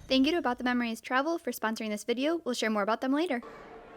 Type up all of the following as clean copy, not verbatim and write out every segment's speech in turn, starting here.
Thank you to About the Memories Travel for sponsoring this video. We'll share more about them later.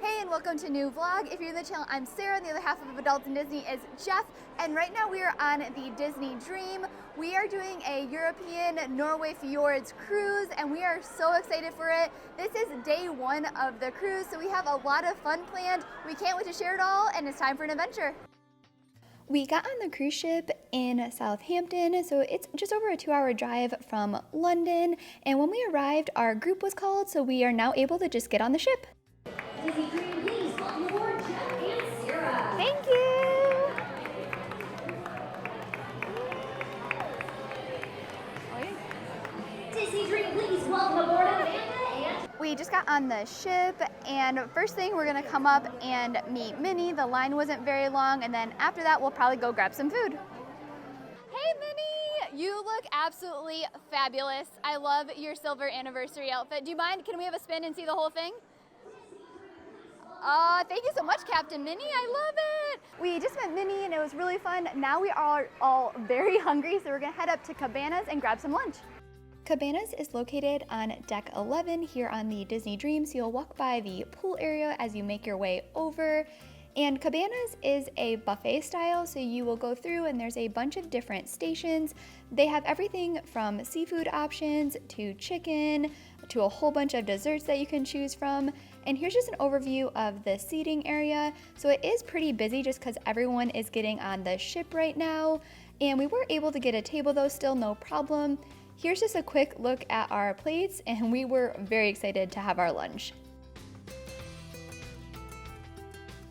Hey, and welcome to a new vlog. If you're new to the channel, I'm Sarah, and the other half of Adults in Disney is Jeff. And right now we are on the Disney Dream. We are doing a European Norway Fjords cruise, and we are so excited for it. This is day one of the cruise, so we have a lot of fun planned. We can't wait to share it all, and it's time for an adventure. We got on the cruise ship in Southampton, so it's just over a 2-hour drive from London. And when we arrived, our group was called, so we are now able to just get on the ship. Disney Dream, please welcome aboard Jeff and Sarah. Thank you! Disney Dream, please welcome aboard Verandah and... We just got on the ship, and first thing we're gonna come up and meet Minnie. The line wasn't very long, and then after that we'll probably go grab some food. Hey Minnie, you look absolutely fabulous. I love your silver anniversary outfit. Do you mind? Can we have a spin and see the whole thing? Thank you so much, Captain Minnie. I love it. We just met Minnie and it was really fun. Now we are all very hungry, so we're gonna head up to Cabanas and grab some lunch. Cabanas is located on deck 11 here on the Disney Dream, so you'll walk by the pool area as you make your way over. And Cabanas is a buffet style, so you will go through and there's a bunch of different stations. They have everything from seafood options to chicken to a whole bunch of desserts that you can choose from. And here's just an overview of the seating area. So it is pretty busy just because everyone is getting on the ship right now. And we were able to get a table though, still no problem. Here's just a quick look at our plates, and we were very excited to have our lunch.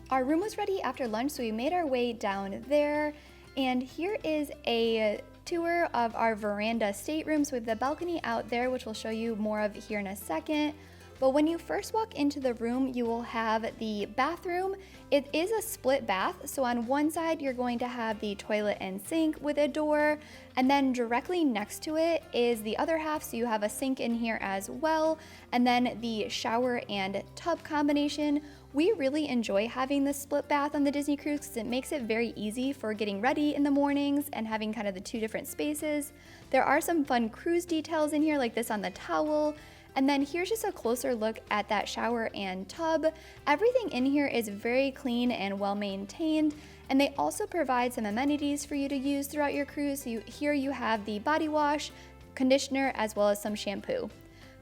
Our room was ready after lunch, so we made our way down there. And here is a tour of our veranda stateroom. So we have the balcony out there, which we'll show you more of here in a second. But when you first walk into the room, you will have the bathroom. It is a split bath. So on one side, you're going to have the toilet and sink with a door. And then directly next to it is the other half. So you have a sink in here as well. And then the shower and tub combination. We really enjoy having the split bath on the Disney cruise because it makes it very easy for getting ready in the mornings and having kind of the two different spaces. There are some fun cruise details in here like this on the towel. And then here's just a closer look at that shower and tub. Everything in here is very clean and well maintained, and they also provide some amenities for you to use throughout your cruise. So here you have the body wash, conditioner, as well as some shampoo.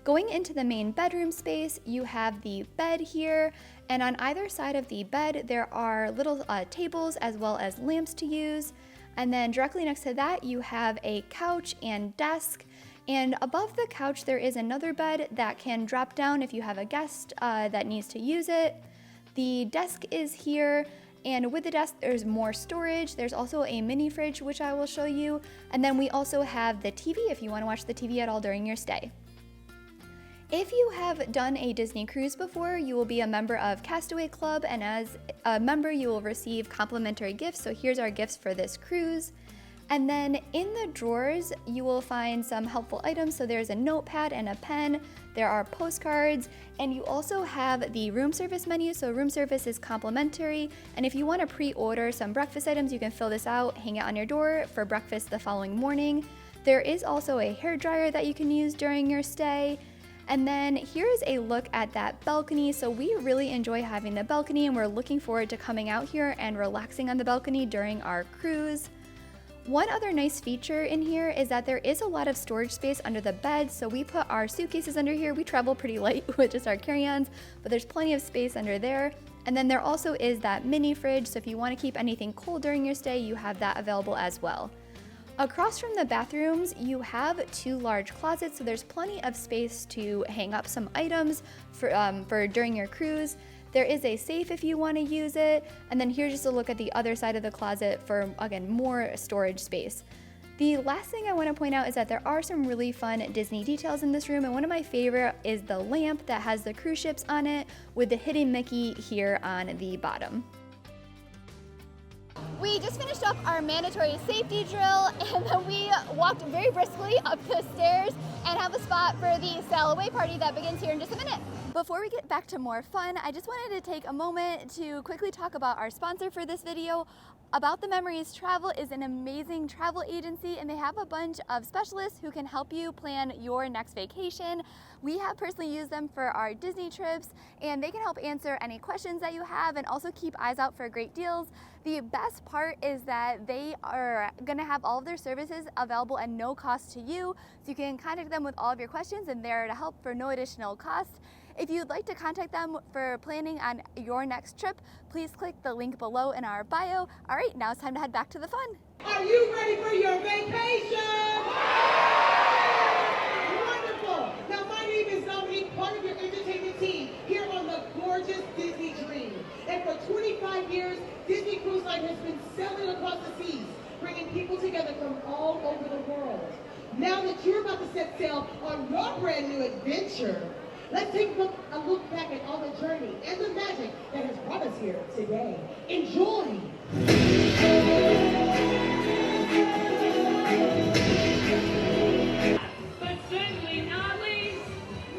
Going into the main bedroom space, you have the bed here, and on either side of the bed there are little tables as well as lamps to use. And then directly next to that you have a couch and desk. And above the couch, there is another bed that can drop down if you have a guest that needs to use it. The desk is here, and with the desk, there's more storage. There's also a mini fridge, which I will show you. And then we also have the TV if you want to watch the TV at all during your stay. If you have done a Disney cruise before, you will be a member of Castaway Club, and as a member, you will receive complimentary gifts. So here's our gifts for this cruise. And then in the drawers, you will find some helpful items. So there's a notepad and a pen, there are postcards, and you also have the room service menu. So room service is complimentary. And if you want to pre-order some breakfast items, you can fill this out, hang it on your door for breakfast the following morning. There is also a hair dryer that you can use during your stay. And then here is a look at that balcony. So we really enjoy having the balcony, and we're looking forward to coming out here and relaxing on the balcony during our cruise. One other nice feature in here is that there is a lot of storage space under the bed, so we put our suitcases under here. We travel pretty light with just our carry-ons, but there's plenty of space under there. And then there also is that mini fridge, so if you want to keep anything cold during your stay, you have that available as well. Across from the bathrooms, you have 2 large closets, so there's plenty of space to hang up some items for during your cruise. There is a safe if you want to use it, and then here's just a look at the other side of the closet for, again, more storage space. The last thing I want to point out is that there are some really fun Disney details in this room, and one of my favorite is the lamp that has the cruise ships on it with the hidden Mickey here on the bottom. We just finished up our mandatory safety drill, and then we walked very briskly up the stairs and have a spot for the sail away party that begins here in just a minute. Before we get back to more fun, I just wanted to take a moment to quickly talk about our sponsor for this video. About the Memories Travel is an amazing travel agency, and they have a bunch of specialists who can help you plan your next vacation. We have personally used them for our Disney trips, and they can help answer any questions that you have and also keep eyes out for great deals. The best part is that they are gonna have all of their services available at no cost to you, so you can contact them with all of your questions, and they're to help for no additional cost. If you'd like to contact them for planning on your next trip, please click the link below in our bio. All right, now it's time to head back to the fun. Are you ready for your vacation? Wonderful. Now, my name is Dominique, part of your entertainment team here on the gorgeous Disney Dream. And for 25 years, Disney Cruise Line has been sailing across the seas, bringing people together from all over the world. Now that you're about to set sail on your brand new adventure, let's take a look back at all the journey and the magic that has brought us here today. Enjoy! But certainly not least,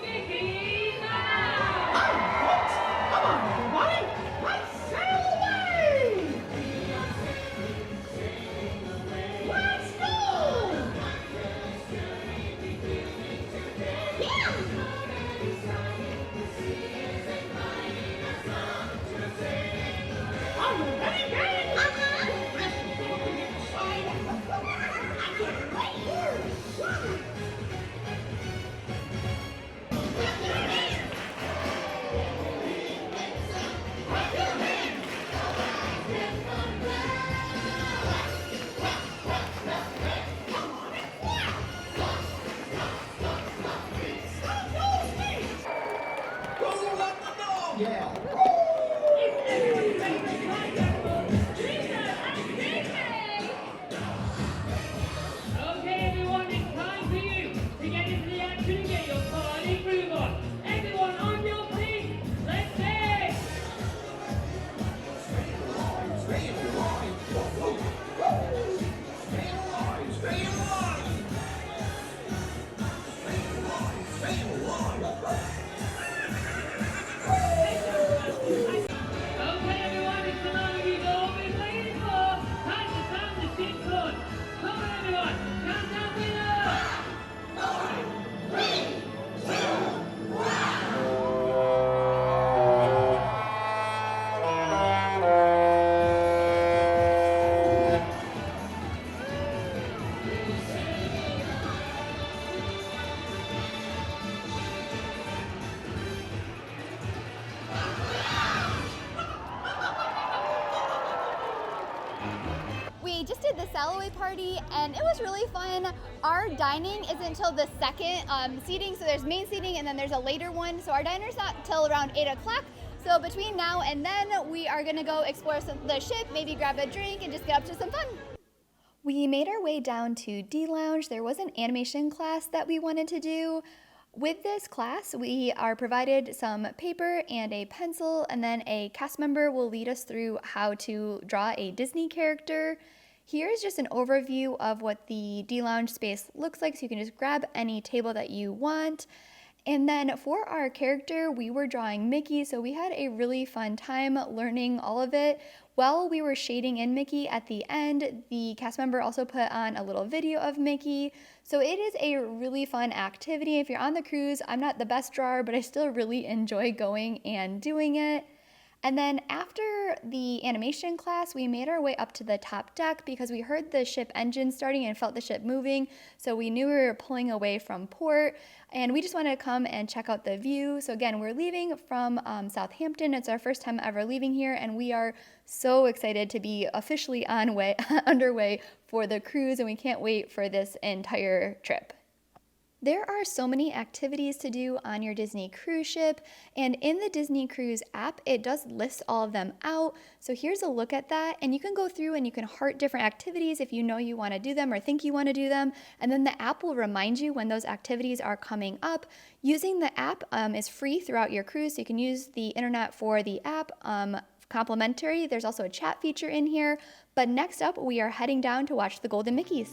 Mickey Mouse! Come on, everybody! Let's sail away! Let's go! Yeah! Are you ready, gang? Let's go to the inside. I can't wait! Yeah. Okay, everyone, it's time for you to get into the action and get your party groove on. Everyone on your feet, let's sing! Okay, everyone, it's the moment you've all been waiting for. Time to sound the ship's horn. Come on, everyone, count down with us. We just did the sail away party, and it was really fun. Our dining isn't until the second seating, so there's main seating and then there's a later one. So our diner's not until around 8 o'clock. So between now and then, we are gonna go explore the ship, maybe grab a drink and just get up to some fun. We made our way down to D Lounge. There was an animation class that we wanted to do. With this class, we are provided some paper and a pencil, and then a cast member will lead us through how to draw a Disney character. Here's just an overview of what the D Lounge space looks like, so you can just grab any table that you want. And then for our character, we were drawing Mickey, so we had a really fun time learning all of it. While we were shading in Mickey at the end, the cast member also put on a little video of Mickey. So it is a really fun activity. If you're on the cruise, I'm not the best drawer, but I still really enjoy going and doing it. And then after the animation class, we made our way up to the top deck because we heard the ship engine starting and felt the ship moving. So we knew we were pulling away from port, and we just wanted to come and check out the view. So again, we're leaving from Southampton. It's our first time ever leaving here, and we are so excited to be officially underway for the cruise, and we can't wait for this entire trip. There are so many activities to do on your Disney cruise ship, and in the Disney Cruise app, it does list all of them out. So here's a look at that, and you can go through and you can heart different activities if you know you want to do them or think you want to do them, and then the app will remind you when those activities are coming up. Using the app is free throughout your cruise, so you can use the internet for the app complimentary. There's also a chat feature in here. But next up, we are heading down to watch the Golden Mickeys.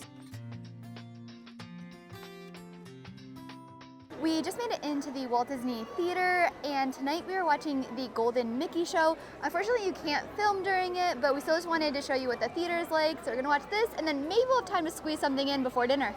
We just made it into the Walt Disney Theater, and tonight we are watching the Golden Mickey show. Unfortunately, you can't film during it, but we still just wanted to show you what the theater is like. So we're gonna watch this, and then maybe we'll have time to squeeze something in before dinner.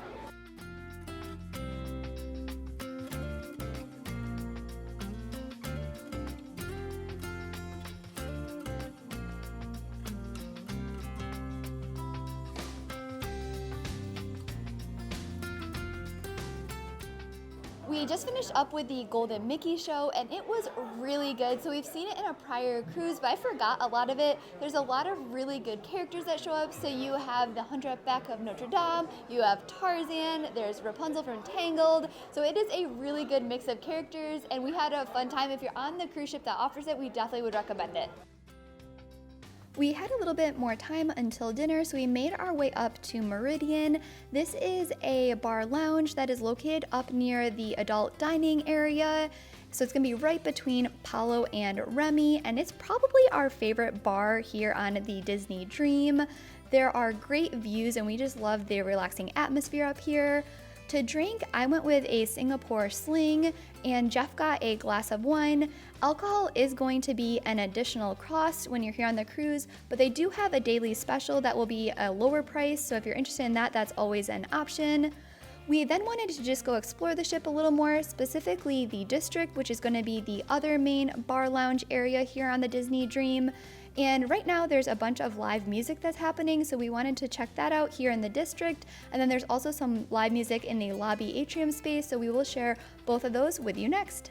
We just finished up with the Golden Mickey show, and it was really good. So we've seen it in a prior cruise, but I forgot a lot of it. There's a lot of really good characters that show up. So you have the Hunchback of Notre Dame, you have Tarzan, there's Rapunzel from Tangled. So it is a really good mix of characters, and we had a fun time. If you're on the cruise ship that offers it, we definitely would recommend it. We had a little bit more time until dinner, so we made our way up to Meridian. This is a bar lounge that is located up near the adult dining area. So it's gonna be right between Paulo and Remy, and it's probably our favorite bar here on the Disney Dream. There are great views, and we just love the relaxing atmosphere up here. To drink, I went with a Singapore Sling, and Jeff got a glass of wine. Alcohol is going to be an additional cost when you're here on the cruise, but they do have a daily special that will be a lower price, so if you're interested in that, that's always an option. We then wanted to just go explore the ship a little more, specifically the district, which is going to be the other main bar lounge area here on the Disney Dream. And right now there's a bunch of live music that's happening, so we wanted to check that out here in the district. And then there's also some live music in the lobby atrium space, so we will share both of those with you next.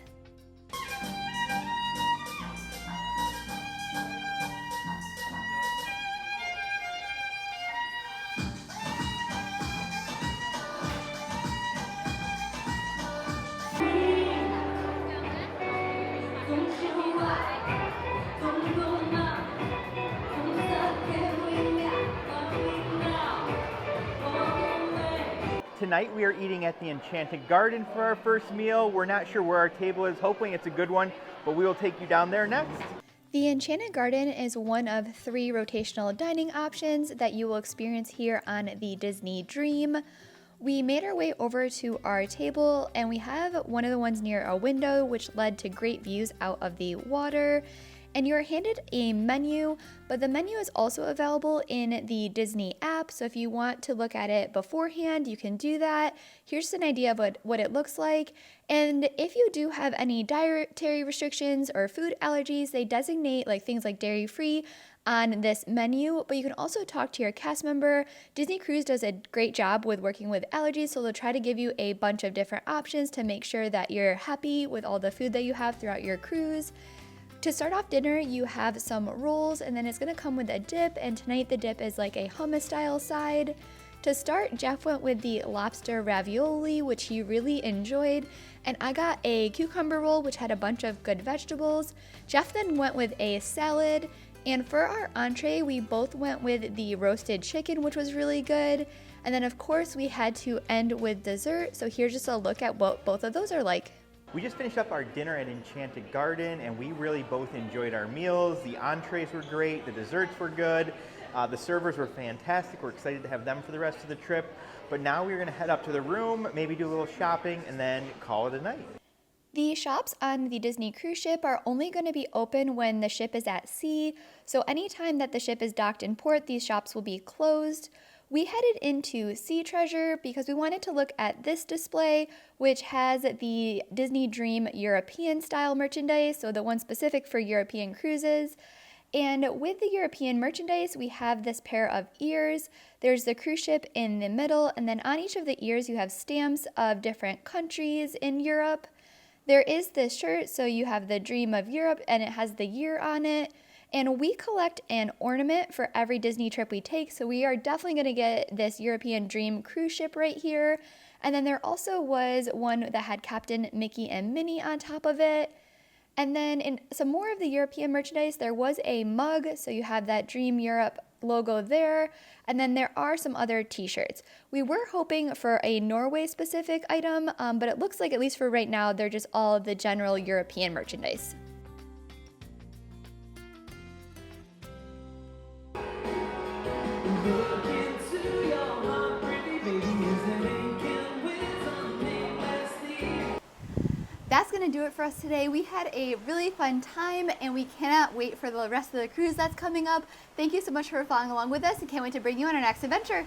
Tonight we are eating at the Enchanted Garden for our first meal. We're not sure where our table is, hoping it's a good one, but we will take you down there next. The Enchanted Garden is one of 3 rotational dining options that you will experience here on the Disney Dream. We made our way over to our table, and we have one of the ones near a window, which led to great views out of the water. And you're handed a menu, but the menu is also available in the Disney app, so if you want to look at it beforehand, you can do that. Here's just an idea of what it looks like. And if you do have any dietary restrictions or food allergies, they designate things like dairy-free on this menu, but you can also talk to your cast member. Disney Cruise does a great job with working with allergies, so they'll try to give you a bunch of different options to make sure that you're happy with all the food that you have throughout your cruise. To start off dinner, you have some rolls, and then it's gonna come with a dip, and tonight the dip is like a hummus style side. To start, Jeff went with the lobster ravioli, which he really enjoyed, and I got a cucumber roll, which had a bunch of good vegetables. Jeff then went with a salad, and for our entree, we both went with the roasted chicken, which was really good. And then of course, we had to end with dessert, so here's just a look at what both of those are like. We just finished up our dinner at Enchanted Garden, and we really both enjoyed our meals. The entrees were great, the desserts were good, the servers were fantastic. We're excited to have them for the rest of the trip. But now we're gonna head up to the room, maybe do a little shopping, and then call it a night. The shops on the Disney cruise ship are only going to be open when the ship is at sea, so anytime that the ship is docked in port, these shops will be closed. We headed into Sea Treasure because we wanted to look at this display, which has the Disney Dream European style merchandise, so the one specific for European cruises. And with the European merchandise, we have this pair of ears. There's the cruise ship in the middle, and then on each of the ears, you have stamps of different countries in Europe. There is this shirt, so you have the Dream of Europe, and it has the year on it. And we collect an ornament for every Disney trip we take, so we are definitely going to get this European Dream cruise ship right here. And then there also was one that had Captain Mickey and Minnie on top of it. And then in some more of the European merchandise, there was a mug, so you have that Dream Europe logo there. And then there are some other t-shirts. We were hoping for a Norway specific item, but it looks like, at least for right now, they're just all the general European merchandise. do it for us today. We had a really fun time and we cannot wait for the rest of the cruise that's coming up. Thank you so much for following along with us and can't wait to bring you on our next adventure.